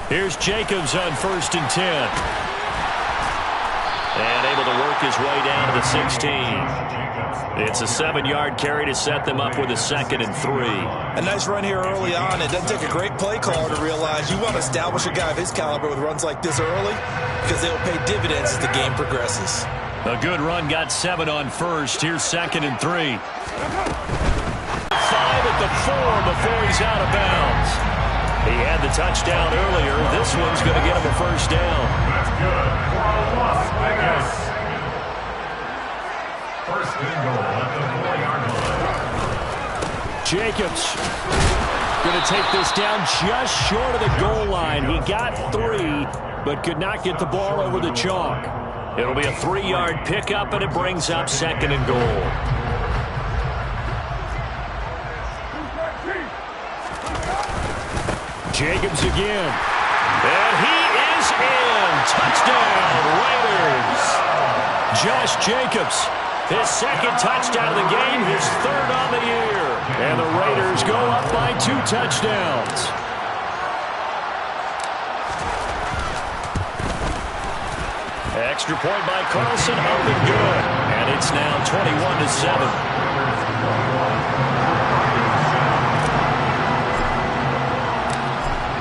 Here's Jacobs on 1st and 10. And able to work his way down to the 16. It's a 7-yard carry to set them up with a 2nd and 3. A nice run here early on. It doesn't take a great play caller to realize you want to establish a guy of his caliber with runs like this early because they'll pay dividends as the game progresses. A good run got 7 on 1st. Here's 2nd and 3. 5 at the 4 before he's out of bounds. He had the touchdown earlier. This one's going to get him a 1st down. That's good for Las Vegas. 1st and goal at the 4-yard line. Jacobs going to take this down just short of the goal line. He got 3, but could not get the ball over the chalk. It'll be a 3-yard pickup, and it brings up 2nd and goal. Jacobs again. And he is in. Touchdown, Raiders. Josh Jacobs, his 2nd touchdown of the game, his 3rd on the year. And the Raiders go up by 2 touchdowns. Extra point by Carlson, up and good. And it's now 21-7.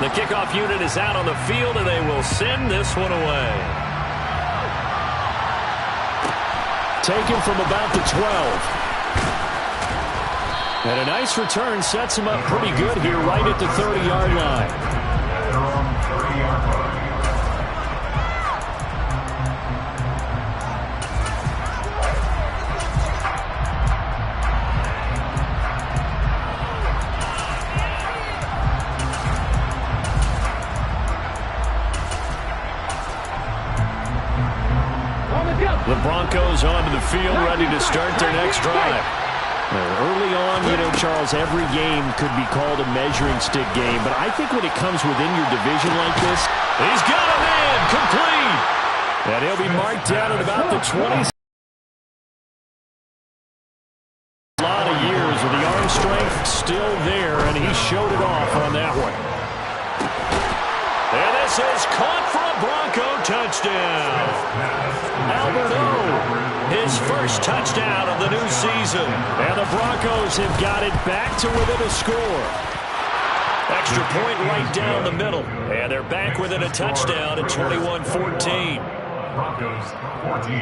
The kickoff unit is out on the field, and they will send this one away. Taken from about the 12. And a nice return sets him up pretty good here right at the 30-yard line. The Broncos onto the field, ready to start their next drive. Early on, Charles, every game could be called a measuring stick game, but I think when it comes within your division like this, he's got a man, complete. And he'll be marked down at about the 20. A lot of years with the arm strength still there, and he showed it off on that one. And this is caught for a Bronco touchdown. Albert O, his 1st touchdown of the new season. And the Broncos have got it back to within a score. Extra point right down the middle. And they're back within a touchdown at 21-14. Broncos 14.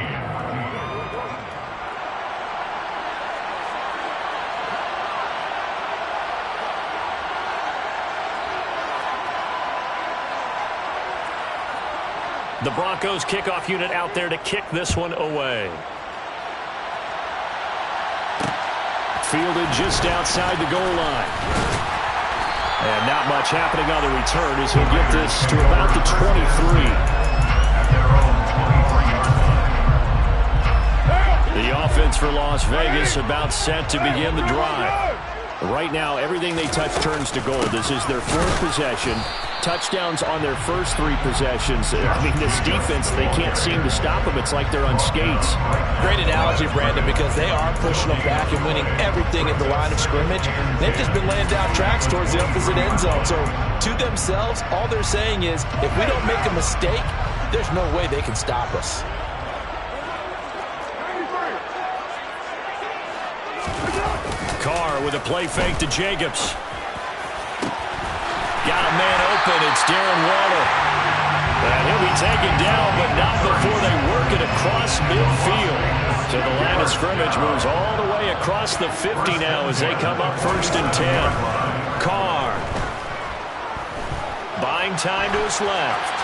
The Broncos kickoff unit out there to kick this one away. Fielded just outside the goal line. And not much happening on the return as he'll get this to about the 23. The offense for Las Vegas about set to begin the drive. Right now, everything they touch turns to gold. This is their 4th possession. Touchdowns on their first 3 possessions. I mean, this defense, they can't seem to stop them. It's like they're on skates. Great analogy, Brandon, because they are pushing them back and winning everything at the line of scrimmage. They've just been laying down tracks towards the opposite end zone. So, to themselves, all they're saying is, if we don't make a mistake, there's no way they can stop us. Carr with a play fake to Jacobs. Got a man open. It's Darren Waller. And he'll be taken down, but not before they work it across midfield. So the line of scrimmage moves all the way across the 50 now as they come up 1st and 10. Carr. Buying time to his left.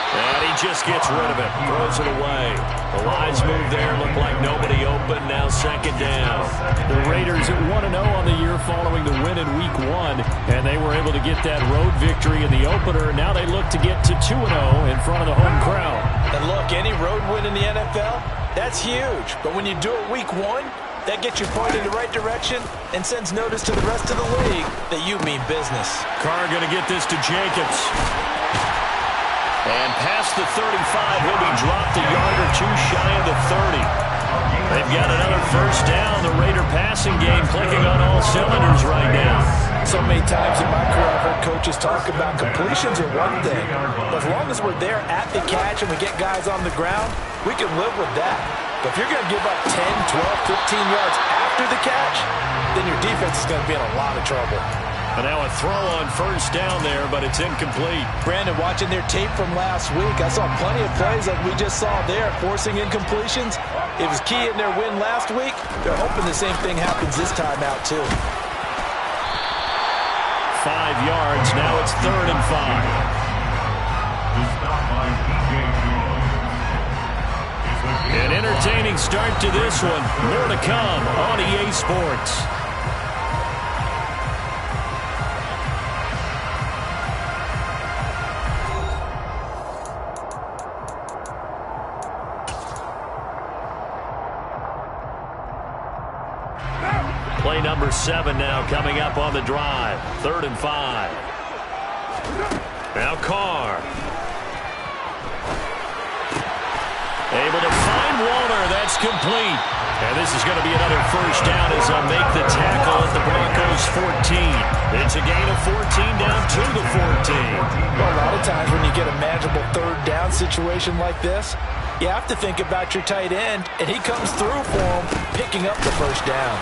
And he just gets rid of it. Throws it away. The lines move there. Look like nobody open. Now 2nd down. The Raiders at 1-0 on the year following the win in Week 1. And they were able to get that road victory in the opener. Now they look to get to 2-0 in front of the home crowd. And look, any road win in the NFL, that's huge. But when you do it Week 1, that gets you pointed in the right direction and sends notice to the rest of the league that you mean business. Carr going to get this to Jacobs. And past the 35, he'll be dropped a yard or 2 shy of the 30. They've got another first down. The Raider passing game clicking on all cylinders right now. So many times in my career, I've heard coaches talk about completions are one thing. But as long as we're there at the catch and we get guys on the ground, we can live with that. But if you're going to give up 10, 12, 15 yards after the catch, then your defense is going to be in a lot of trouble. And now a throw on first down there, but it's incomplete. Brandon, watching their tape from last week, I saw plenty of plays like we just saw there, forcing incompletions. It was key in their win last week. They're hoping the same thing happens this time out, too. 5 yards. Now it's 3rd and 5. An entertaining start to this one. More to come on EA Sports. Play number 7 now coming up on the drive. 3rd and 5. Now Carr. Able to find Walter. That's complete. And this is going to be another first down as they'll make the tackle at the Broncos 14. It's a gain of 14 down to the 14. Well, a lot of times when you get a manageable 3rd down situation like this, you have to think about your tight end, and he comes through for him, picking up the first down.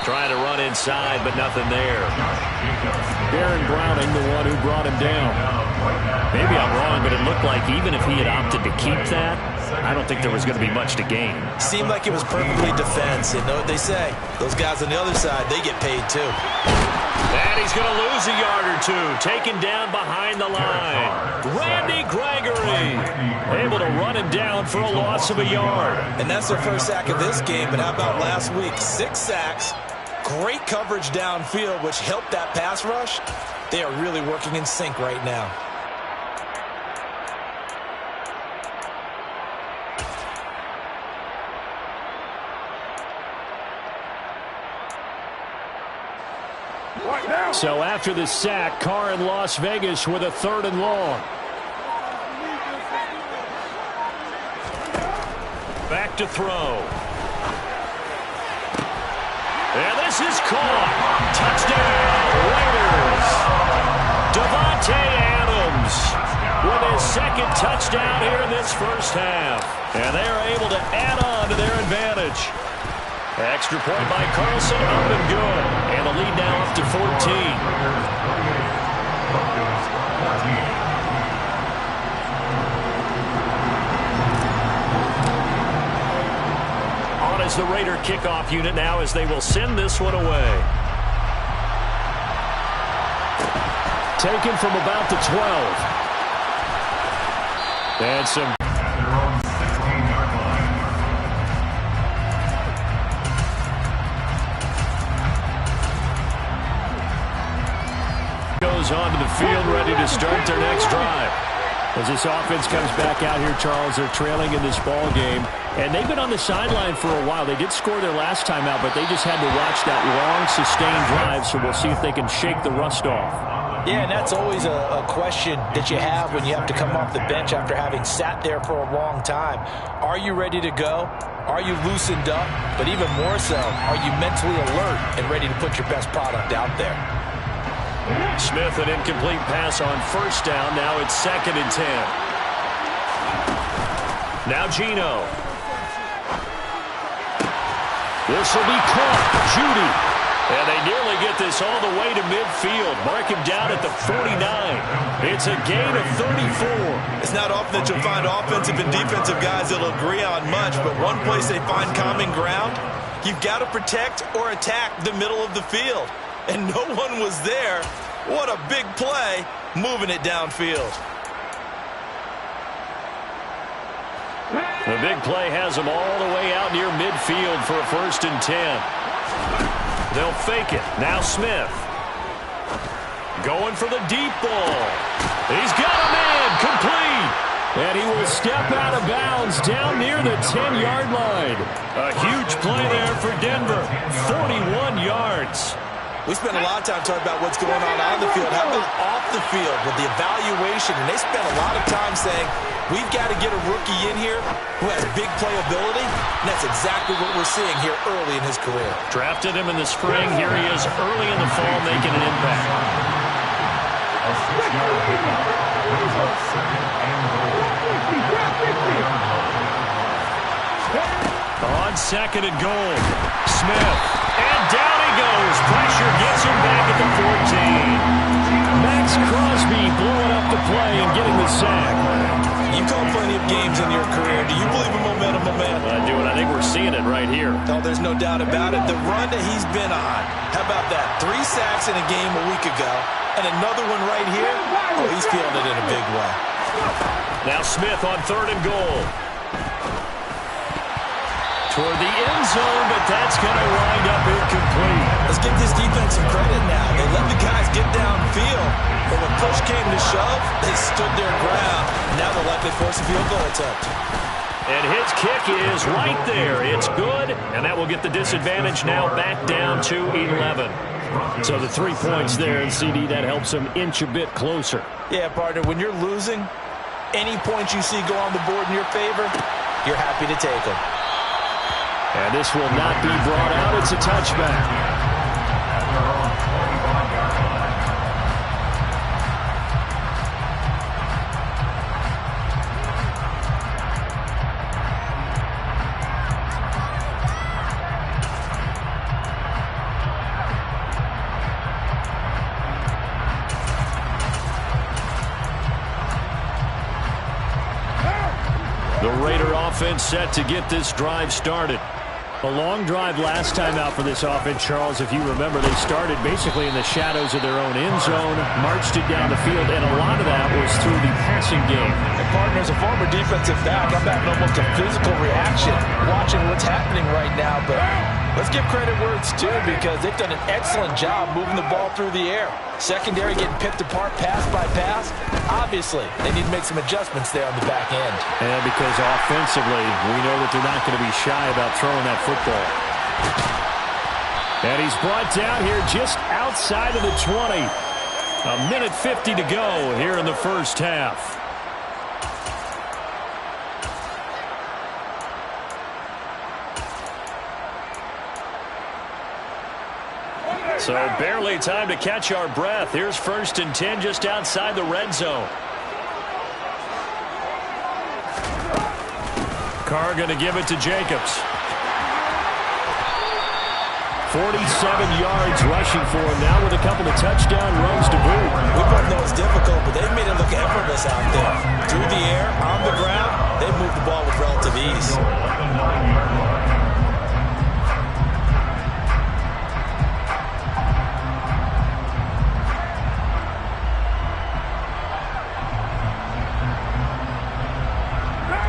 Trying to run inside, but nothing there. Baron Browning, the one who brought him down. Maybe I'm wrong, but it looked like even if he had opted to keep that, I don't think there was going to be much to gain. Seemed like it was perfectly defense. And know what they say? Those guys on the other side, they get paid too. And he's going to lose a yard or two. Taken down behind the line. Randy Gregory able to run him down for a loss of a yard. And that's their first sack of this game. But how about last week? 6 sacks. Great coverage downfield, which helped that pass rush. They are really working in sync right now. So after the sack, Carr in Las Vegas with a 3rd and long. Back to throw. And this is caught. Touchdown, Raiders. Davante Adams with his 2nd touchdown here in this first half. And they are able to add on to their advantage. Extra point by Carlson, up and good. And the lead now up to 14. On is the Raider kickoff unit now as they will send this one away. Taken from about the 12. And some goes onto the field, ready to start their next drive. As this offense comes back out here, Charles, they're trailing in this ball game, and they've been on the sideline for a while. They did score their last time out, but they just had to watch that long, sustained drive, so we'll see if they can shake the rust off. Yeah, and that's always a question that you have when you have to come off the bench after having sat there for a long time. Are you ready to go? Are you loosened up? But even more so, are you mentally alert and ready to put your best product out there? Smith, an incomplete pass on first down. Now it's 2nd and 10. Now Geno. This will be caught. Judy. And they nearly get this all the way to midfield. Mark him down at the 49. It's a gain of 34. It's not often that you'll find offensive and defensive guys that'll agree on much, but one place they find common ground, you've got to protect or attack the middle of the field. And no one was there. What a big play, moving it downfield. The big play has them all the way out near midfield for a 1st and 10. They'll fake it. Now Smith. Going for the deep ball. He's got a man. Complete. And he will step out of bounds down near the 10-yard line. A huge play there for Denver. 41 yards. We spent a lot of time talking about what's going on the field. How about off the field with the evaluation? And they spent a lot of time saying, we've got to get a rookie in here who has big playability. And that's exactly what we're seeing here early in his career. Drafted him in the spring. Here he is early in the fall making an impact. On second and goal, Smith. And down he goes. Pressure gets him back at the 14. Max Crosby blowing up the play and getting the sack. You call plenty of games in your career. Do you believe in momentum, my man? I do, and I think we're seeing it right here. No, there's no doubt about it. The run that he's been on. How about that? 3 sacks in a game a week ago, and another one right here. Oh, he's feeling it in a big way. Now Smith on third and goal. Toward the end zone, but that's going to wind up incomplete. Let's give this defense some credit now. They let the guys get downfield, but when push came to shove, they stood their ground. Now they'll likely force a field goal attempt. And his kick is right there. It's good, and that will get the disadvantage now back down to 11. So the 3 points there, and CD, that helps them inch a bit closer. Yeah, partner, when you're losing, any points you see go on the board in your favor, you're happy to take them. And this will not be brought out. It's a touchback. The Raider offense set to get this drive started. A long drive last time out for this offense, Charles. If you remember, they started basically in the shadows of their own end zone, marched it down the field, and a lot of that was through the passing game. And partner, as a former defensive back, I'm having almost a physical reaction watching what's happening right now. But let's give credit where it's due, because they've done an excellent job moving the ball through the air. Secondary getting picked apart pass by pass. Obviously, they need to make some adjustments there on the back end. And because offensively, we know that they're not going to be shy about throwing that football. And he's brought down here just outside of the 20. A minute 50 to go here in the first half. So barely time to catch our breath. Here's 1st and 10 just outside the red zone. Carr going to give it to Jacobs. 47 yards rushing for him now with a couple of touchdown runs to boot. We both know it's difficult, but they've made it look effortless out there. Through the air, on the ground, they've moved the ball with relative ease.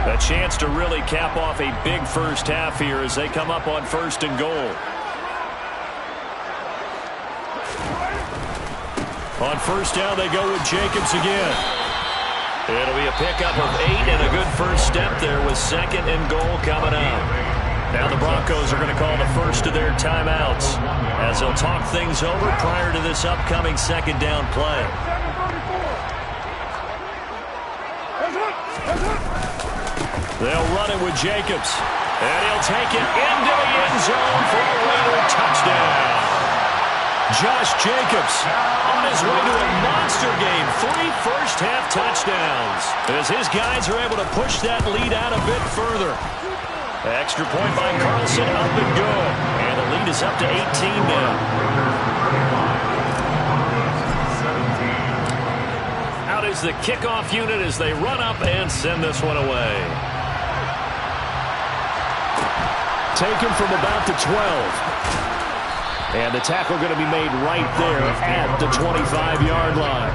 A chance to really cap off a big first half here as they come up on 1st and goal. On 1st down, they go with Jacobs again. It'll be a pickup of 8 and a good first step there with 2nd and goal coming up. Now the Broncos are going to call the first of their timeouts as they'll talk things over prior to this upcoming 2nd down play. They'll run it with Jacobs. And he'll take it into the end zone for a Raider touchdown. Josh Jacobs on his way to a monster game. 3 first-half touchdowns as his guys are able to push that lead out a bit further. Extra point by Carlson, up and good. And the lead is up to 18 now. Out is the kickoff unit as they run up and send this one away. Taken from about the 12. And the tackle going to be made right there at the 25-yard line.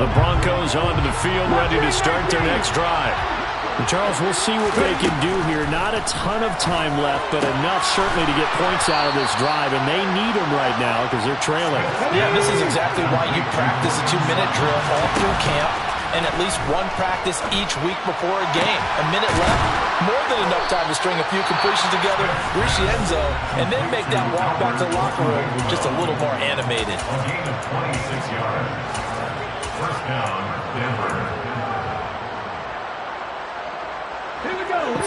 The Broncos onto the field, ready to start their next drive. And Charles, we'll see what they can do here. Not a ton of time left, but enough certainly to get points out of this drive, and they need them right now because they're trailing. Yeah, this is exactly why you practice a 2-minute drill all through camp. and at least one practice each week before a game. A minute left, more than enough time to string a few completions together, reach the end zone, and then make that walk back to the locker room just a little more animated. A gain of 26 yards. First down, Denver.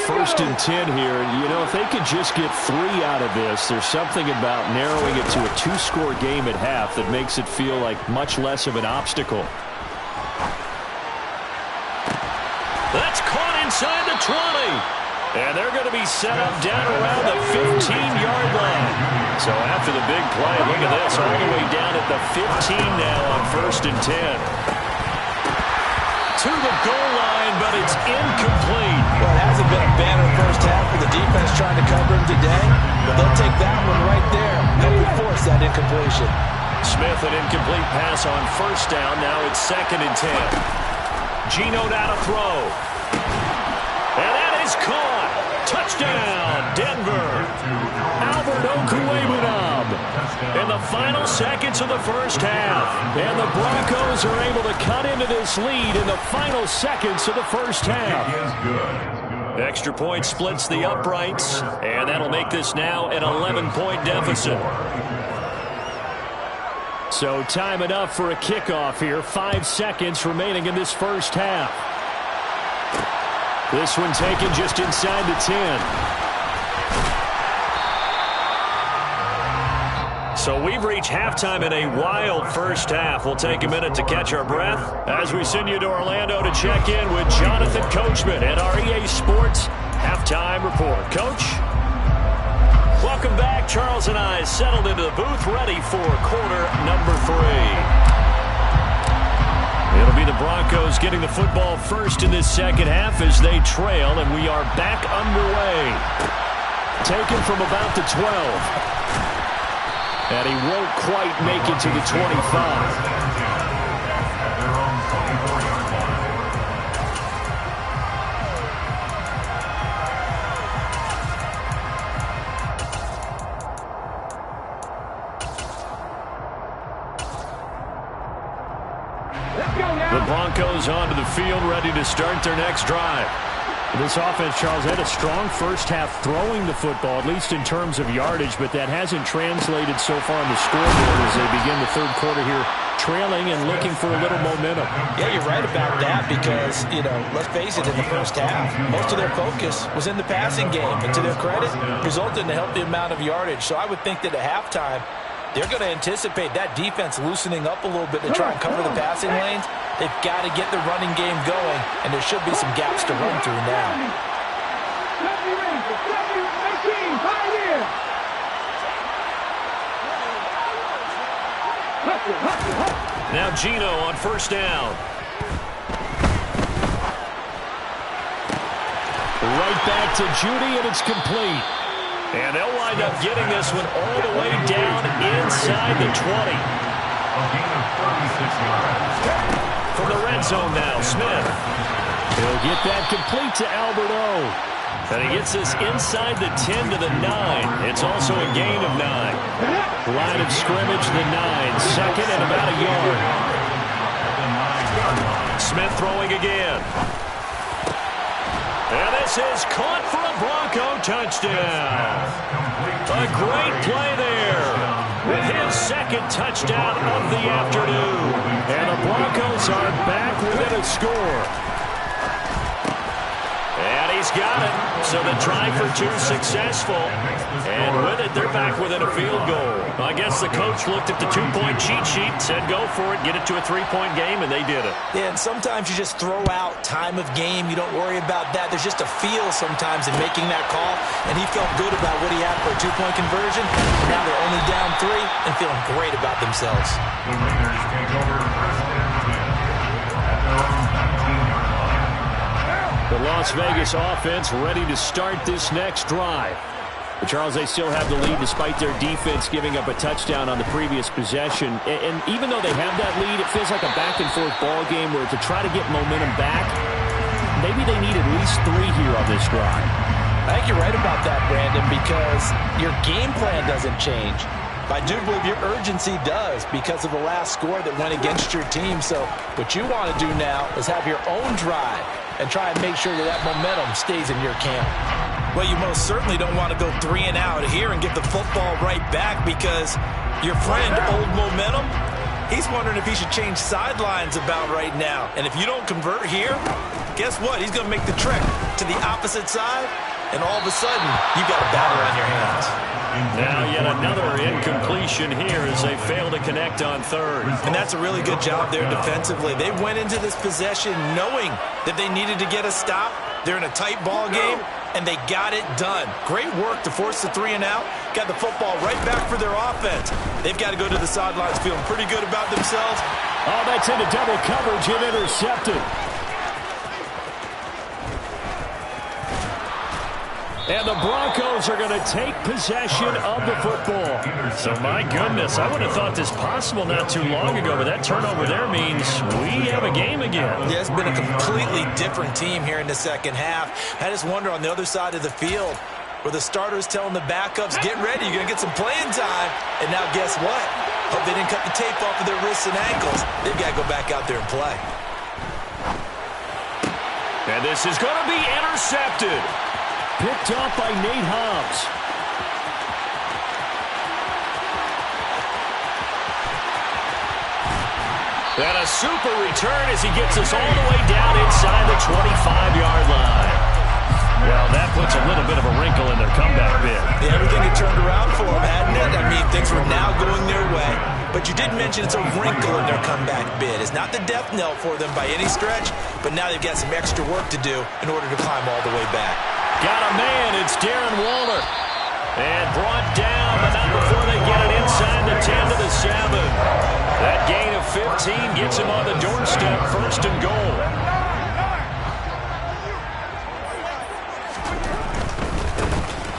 First and 10 here. You know, if they could just get 3 out of this, there's something about narrowing it to a 2-score game at half that makes it feel like much less of an obstacle. That's caught inside the 20. And they're going to be set up down around the 15-yard line. So after the big play, look at this, all the way down at the 15 now on first and 10. To the goal line, but it's incomplete. Well, it hasn't been a banner first half for the defense trying to cover him today, but they'll take that one right there. Help force that incompletion. Smith, an incomplete pass on first down. Now it's second and 10. Geno now to throw. And that is caught. Touchdown, Denver. Albert Okwuegbunam in the final seconds of the first half. And the Broncos are able to cut into this lead in the final seconds of the first half. Extra point splits the uprights, and that'll make this now an 11-point deficit. So time enough for a kickoff here. 5 seconds remaining in this first half. This one taken just inside the 10. So we've reached halftime in a wild first half. We'll take a minute to catch our breath as we send you to Orlando to check in with Jonathan Coachman at our EA Sports Halftime Report. Coach? Welcome back. Charles and I settled into the booth ready for quarter number 3. It'll be the Broncos getting the football first in this second half as they trail, and we are back underway. Taken from about the 12. And he won't quite make it to the 25. The Broncos onto the field, ready to start their next drive. This offense, Charles, had a strong first half throwing the football, at least in terms of yardage, but that hasn't translated so far on the scoreboard as they begin the third quarter here, trailing and looking for a little momentum. Yeah, you're right about that because, let's face it, in the first half, most of their focus was in the passing game, and to their credit, resulted in a healthy amount of yardage. So I would think that at halftime, they're going to anticipate that defense loosening up a little bit to try and cover the passing lanes. They've got to get the running game going, and there should be some gaps to run through now. Now Geno on first down. Right back to Judy, and it's complete. And they'll wind up getting this one all the way down inside the 20. A gain of 36 yards. From the red zone now, Smith. He'll get that complete to Albert O. And he gets this inside the 10 to the 9. It's also a gain of 9. Line of scrimmage, the 9. Second and about a yard. Smith throwing again. And this is caught for a Bronco touchdown. A great play there with his second touchdown of the afternoon. And the Broncos are back within a score. And he's got it. So the try for 2 successful. And with it, they're back within a field goal. I guess the coach looked at the 2-point cheat sheet, said go for it, get it to a 3-point game, and they did it. Yeah, and sometimes you just throw out time of game. You don't worry about that. There's just a feel sometimes in making that call, and he felt good about what he had for a 2-point conversion. Now they're only down 3 and feeling great about themselves. The Raiders take over first and 10 at their own 19-yard line. The Las Vegas offense ready to start this next drive. But Charles, they still have the lead despite their defense giving up a touchdown on the previous possession. And even though they have that lead, it feels like a back-and-forth ball game where to try to get momentum back, maybe they need at least 3 here on this drive. I think you're right about that, Brandon, because your game plan doesn't change. I do believe your urgency does because of the last score that went against your team. So what you want to do now is have your own drive and try and make sure that that momentum stays in your camp. Well, you most certainly don't want to go 3 and out here and get the football right back because your friend, Old Momentum, he's wondering if he should change sidelines about right now. And if you don't convert here, guess what? He's going to make the trek to the opposite side, and all of a sudden, you've got a battle on your hands. Now yet another incompletion here as they fail to connect on third. And that's a really good job there defensively. They went into this possession knowing that they needed to get a stop. They're in a tight ball game, and they got it done. Great work to force the 3 and out. Got the football right back for their offense. They've got to go to the sidelines feeling pretty good about themselves. Oh, that's into double coverage and intercepted. And the Broncos are going to take possession of the football. So, my goodness, I would have thought this possible not too long ago, but that turnover there means we have a game again. Yeah, it's been a completely different team here in the second half. I just wonder on the other side of the field where the starters telling the backups, get ready, you're going to get some playing time. And now guess what? Hope they didn't cut the tape off of their wrists and ankles. They've got to go back out there and play. And this is going to be intercepted. Picked off by Nate Hobbs. And a super return as he gets us all the way down inside the 25-yard line. Well, that puts a little bit of a wrinkle in their comeback bid. Yeah, everything had turned around for them, hadn't it? I mean, things were now going their way. But you did mention it's a wrinkle in their comeback bid. It's not the death knell for them by any stretch, but now they've got some extra work to do in order to climb all the way back. Got a man, it's Darren Waller. And brought down, but not before they get it inside the 10 to the 7. That gain of 15 gets him on the doorstep, 1st and goal.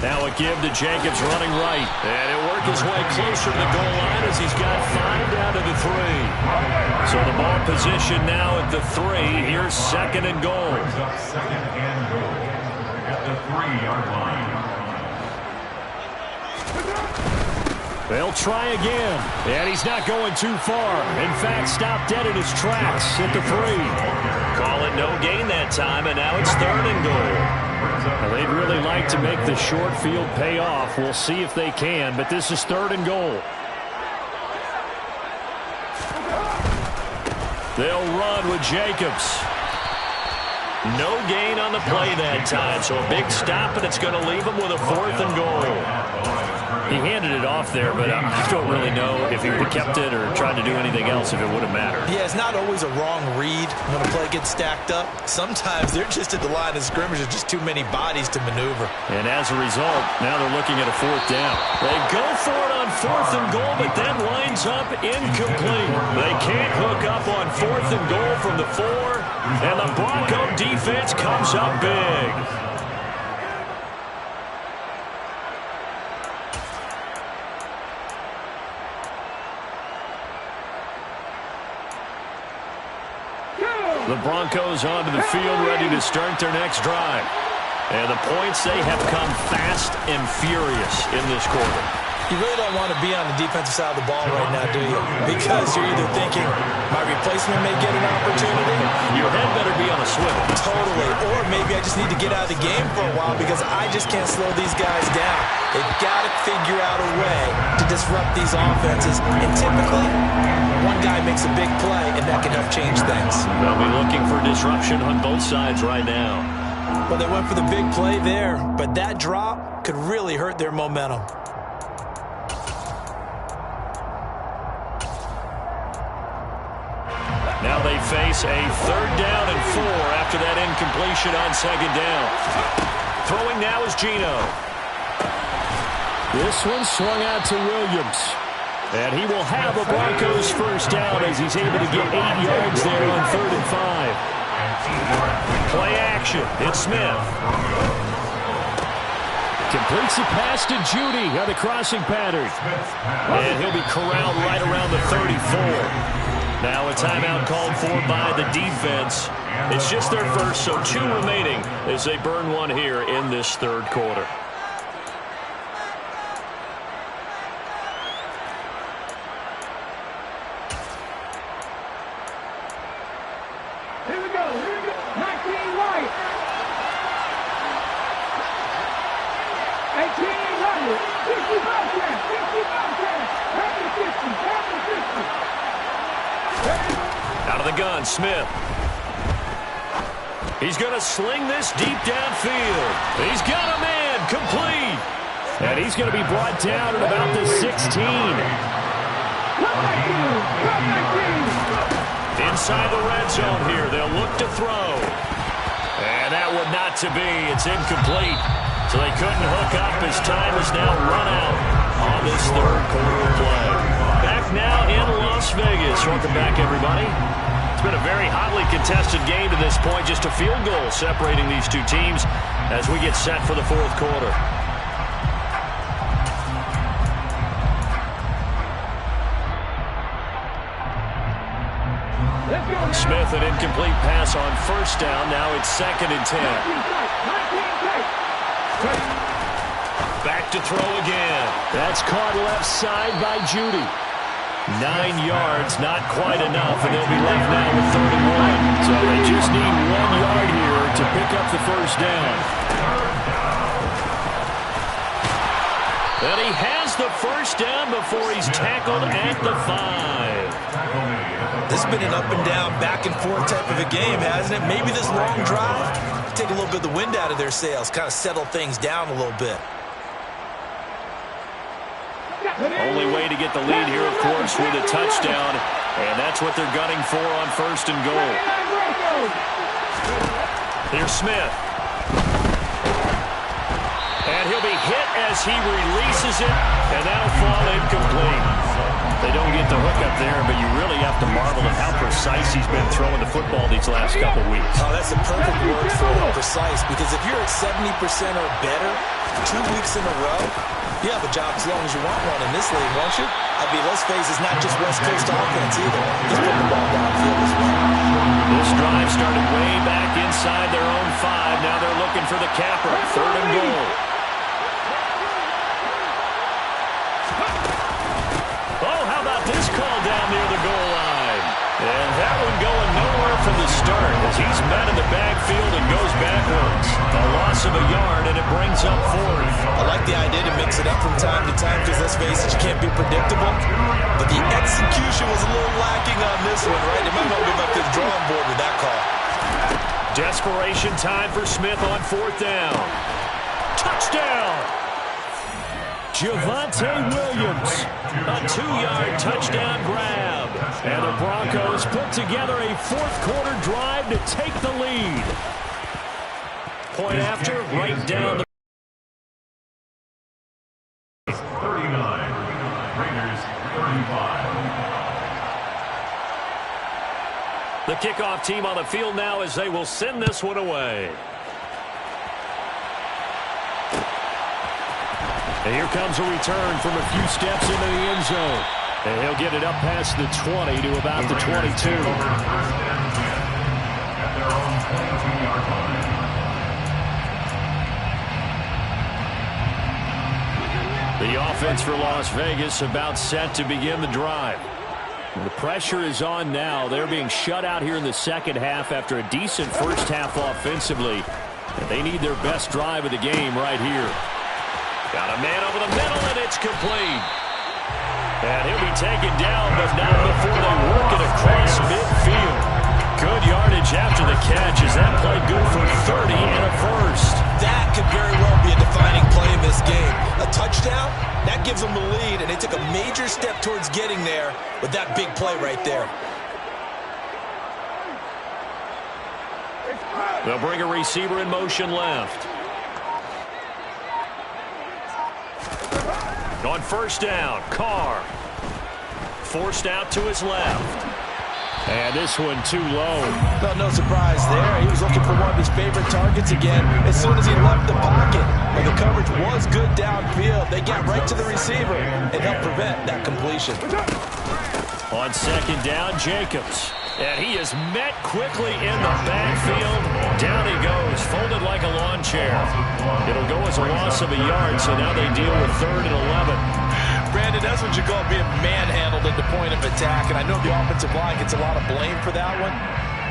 Now a give to Jacobs running right. And he'll work his way closer to the goal line as he's got 5 down to the 3. So the ball position now at the 3. Here's 2nd and goal. Second and goal at the 3-yard line. They'll try again. And he's not going too far. In fact, stopped dead in his tracks at the 3. Call it no gain that time, and now it's 3rd and goal. Well, they'd really like to make the short field pay off. We'll see if they can, but this is 3rd and goal. They'll run with Jacobs. No gain on the play that time, so a big stop, and it's going to leave him with a 4th and goal. He handed it off there, but I don't really know if he would have kept it or tried to do anything else if it would have mattered. Yeah, it's not always a wrong read when a play gets stacked up. Sometimes they're just at the line of scrimmage. There's just too many bodies to maneuver. And as a result, now they're looking at a 4th down. They go for it on 4th and goal, but that winds up incomplete. They can't hook up on 4th and goal from the 4, and the Bronco defense comes up big. The Broncos onto the field, ready to start their next drive. And the points, they have come fast and furious in this quarter. You really don't want to be on the defensive side of the ball right now, do you? Because you're either thinking, my replacement may get an opportunity. Your head better be on a swivel. Totally. Or maybe I just need to get out of the game for a while because I just can't slow these guys down. They've got to figure out a way to disrupt these offenses. And typically, one guy makes a big play, and that can help change things. They'll be looking for disruption on both sides right now. Well, they went for the big play there, but that drop could really hurt their momentum. Now they face a 3rd down and 4 after that incompletion on 2nd down. Throwing now is Geno. This one swung out to Williams. And he will have a Broncos 1st down as he's able to get 8 yards there on 3rd and 5. Play action. It's Smith. Completes the pass to Judy on the crossing pattern. And he'll be corralled right around the 34. Now a timeout called for by the defense. It's just their first, so 2 remaining as they burn one here in this 3rd quarter. Out of the gun, Smith. He's going to sling this deep downfield. He's got a man, complete. And he's going to be brought down at about the 16. Inside the red zone here, they'll look to throw. And that one not to be. It's incomplete. So they couldn't hook up as time is now run out on this third quarter play. Back now in Las Vegas. Welcome back, everybody. It's been a very hotly contested game to this point. Just a field goal separating these two teams as we get set for the fourth quarter. Smith, an incomplete pass on first down. Now it's 2nd and 10. Back to throw again. That's caught left side by Judy. 9 yards, not quite enough, and they'll be left now with 3rd and 1. So they just need 1 yard here to pick up the first down. And he has the first down before he's tackled at the 5. This has been an up-and-down, back-and-forth type of a game, hasn't it? Maybe this long drive, take a little bit of the wind out of their sails, kind of settle things down a little bit. Only way to get the lead here, of course, with a touchdown, and that's what they're gunning for on 1st and goal. Here's Smith. And he'll be hit as he releases it, and that'll fall incomplete. They don't get the hook up there, but you really have to marvel at how precise he's been throwing the football these last couple weeks. Oh, that's a perfect word for it, precise, because if you're at 70% or better 2 weeks in a row, you have a job as long as you want one in this league, won't you? I mean, let's face it, it's not just West Coast offense either. He's putting the ball downfield as well. This drive started way back inside their own 5. Now they're looking for the capper. 3rd and goal. Oh, how about this call down near the goal line? And that one going nowhere from the start as he's met in the backfield and goes backwards. A loss of a yard, and it brings up 4th. I like the idea to mix it up from time to time because, let's face it, you can't be predictable. But the execution was a little lacking on this one, right? They might want to go back to the drawing board with that call. Desperation time for Smith on 4th down. Touchdown! Javonte Williams, a 2-yard touchdown grab. And the Broncos put together a fourth-quarter drive to take the lead. Point after, right down the 39. Raiders 35. The kickoff team on the field now as they will send this one away. And here comes a return from a few steps into the end zone. And he'll get it up past the 20 to about the 22. At their own 22-yard line. The offense for Las Vegas about set to begin the drive. The pressure is on now. They're being shut out here in the second half after a decent first half offensively. And they need their best drive of the game right here. Got a man over the middle, and it's complete. And he'll be taken down, but not before they work it across midfield. Good yardage after the catch as that play good for 30 and a first. That could very well be a defining play in this game. A touchdown, that gives them the lead, and they took a major step towards getting there with that big play right there. They'll bring a receiver in motion left. On first down, Carr. Forced out to his left. And this one too low. No surprise there. He was looking for one of his favorite targets again as soon as he left the pocket. And the coverage was good downfield. They got right to the receiver and helped prevent that completion. On second down, Jacobs. And he is met quickly in the backfield. Down he goes, folded like a lawn chair. It'll go as a loss of a yard, so now they deal with 3rd and 11. Brandon, that's what you call being manhandled at the point of attack, and I know the offensive line gets a lot of blame for that one.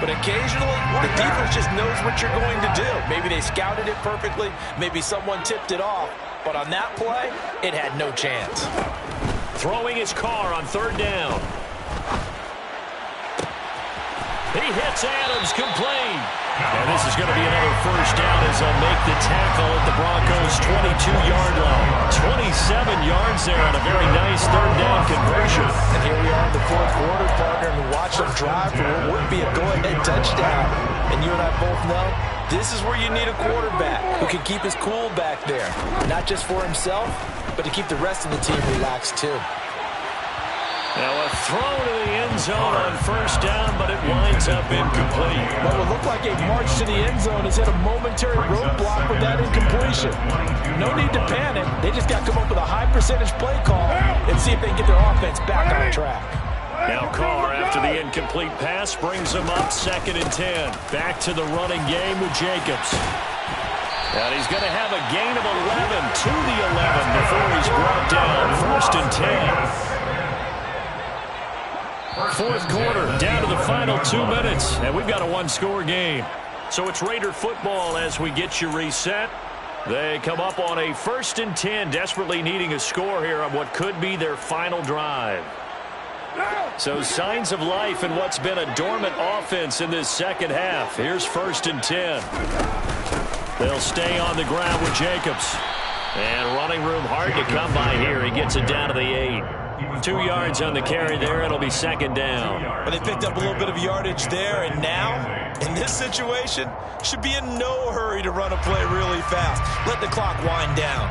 But occasionally, the defense just knows what you're going to do. Maybe they scouted it perfectly. Maybe someone tipped it off. But on that play, it had no chance. Throwing his car on third down. He hits Adams, complete. And this is going to be another first down as they'll make the tackle at the Broncos' 22-yard line. 27 yards there on a very nice third down conversion. And here we are in the fourth quarter, partner, and watch them drive for what would be a go-ahead touchdown. And you and I both know this is where you need a quarterback who can keep his cool back there. Not just for himself, but to keep the rest of the team relaxed too. Now a throw to the end zone on first down, but it winds up incomplete. What would look like a march to the end zone has hit a momentary roadblock with that incompletion. No need to panic. They just got to come up with a high percentage play call and see if they can get their offense back on track. Now Carr, after the incomplete pass, brings them up 2nd and 10. Back to the running game with Jacobs. And he's going to have a gain of 11 to the 11 before he's brought down. 1st and 10. Fourth quarter, down to the final 2 minutes, and we've got a one-score game. So it's Raider football as we get you reset. They come up on a 1st and 10, desperately needing a score here on what could be their final drive. So signs of life in what's been a dormant offense in this second half. Here's 1st and 10. They'll stay on the ground with Jacobs. And running room hard to come by here. He gets it down to the 8. 2 yards on the carry there. It'll be 2nd down. Well, they picked up a little bit of yardage there, and now, in this situation, should be in no hurry to run a play really fast. Let the clock wind down.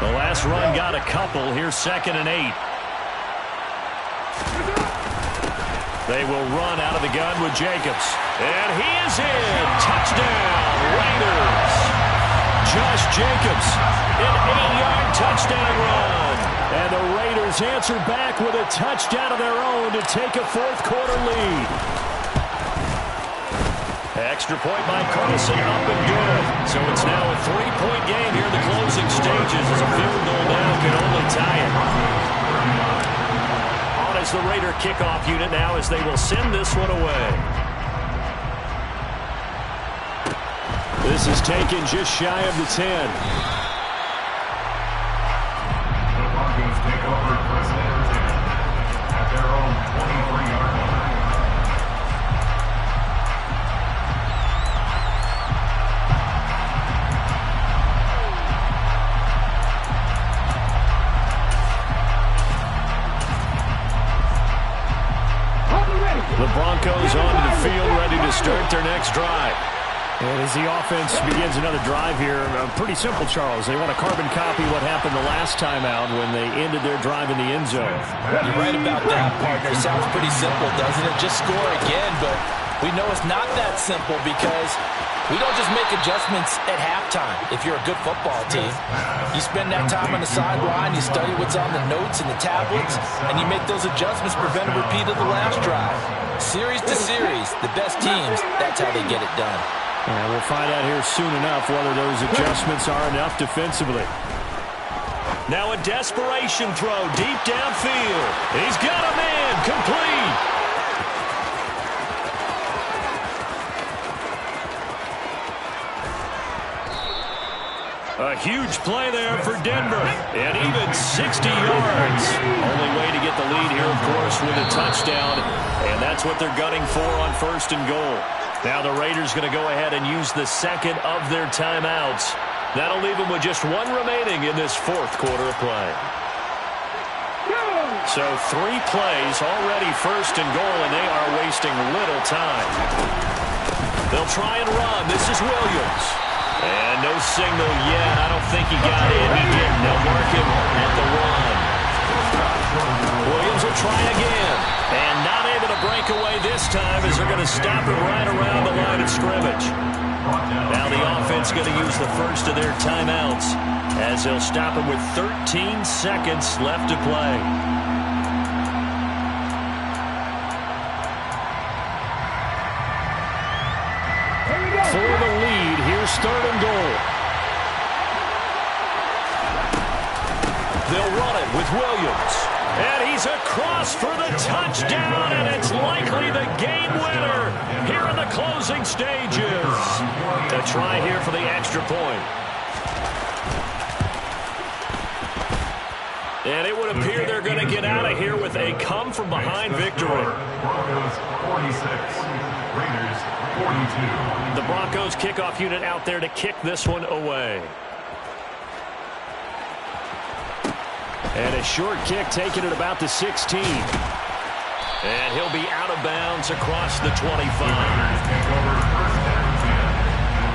The last run got a couple. Here's 2nd and 8. They will run out of the gun with Jacobs. And he is in. Touchdown, Raiders. Josh Jacobs, an 8-yard touchdown run. And the Raiders answer back with a touchdown of their own to take a fourth quarter lead. Extra point by Carlson, up and good. So it's now a 3-point game here in the closing stages as a field goal now can only tie it. As the Raider kickoff unit now as they will send this one away. This is taken just shy of the 10. The Broncos take over first and 10 at their own 23-yard line. The Broncos onto the field, ready to start their next drive. And as the offense begins another drive here, pretty simple, Charles. They want to carbon copy what happened the last time out when they ended their drive in the end zone. You're right about that, partner. Sounds pretty simple, doesn't it? Just score again, but we know it's not that simple because we don't just make adjustments at halftime. If you're a good football team, you spend that time on the sideline, you study what's on the notes and the tablets, and you make those adjustments to prevent a repeat of the last drive. Series to series, the best teams, that's how they get it done. And we'll find out here soon enough whether those adjustments are enough defensively. Now a desperation throw deep downfield. He's got a man, complete. A huge play there for Denver. And even 60 yards. Only way to get the lead here, of course, with a touchdown. And that's what they're gunning for on 1st and goal. Now the Raiders going to go ahead and use the second of their timeouts. That'll leave them with just one remaining in this fourth quarter of play. So 3 plays, already 1st and goal, and they are wasting little time. They'll try and run. This is Williams. And no signal yet. I don't think he got in. He didn't. They'll mark him at the 1. Williams will try again. And not able to break away this time as they're going to stop him right around the line of scrimmage. Now the offense going to use the first of their timeouts as they'll stop him with 13 seconds left to play. For the lead, here's 3rd and goal. They'll run it with Williams. And he's across for the touchdown, and it's likely the game winner. stages. A try here for the extra point. And it would appear they're going to get out of here with a come-from-behind victory. Broncos 46, Raiders 42. The Broncos kickoff unit out there to kick this one away. And a short kick taken at about the 16. And he'll be out of bounds across the 25. The Raiders take over first and 10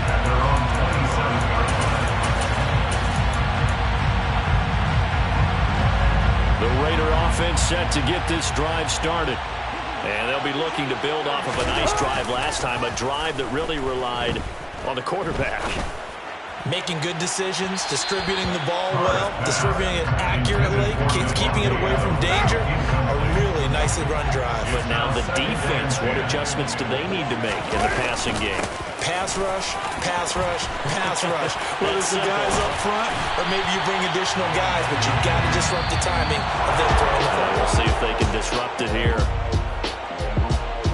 at their own 27-yard line. The Raider offense set to get this drive started. And they'll be looking to build off of a nice drive last time, a drive that really relied on the quarterback. Making good decisions, distributing the ball well, distributing it accurately, keeping it away from danger. A really nicely run drive. But now the defense, what adjustments do they need to make in the passing game? Pass rush, pass rush, pass rush. Whether it's the guys up front or maybe you bring additional guys, but you've got to disrupt the timing of them throwing the ball. We'll see if they can disrupt it here.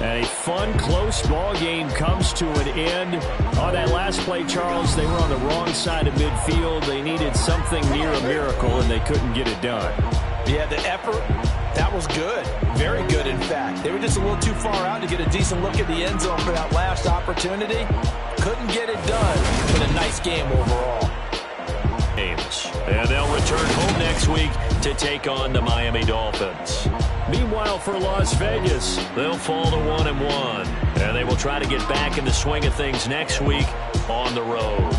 And a fun, close ball game comes to an end. On that last play, Charles, they were on the wrong side of midfield. They needed something near a miracle, and they couldn't get it done. Yeah, the effort, that was good. Very good, in fact. They were just a little too far out to get a decent look at the end zone for that last opportunity. Couldn't get it done, but a nice game overall. And they'll return home next week to take on the Miami Dolphins. Meanwhile, for Las Vegas, they'll fall to 1-1, and they will try to get back in the swing of things next week on the road.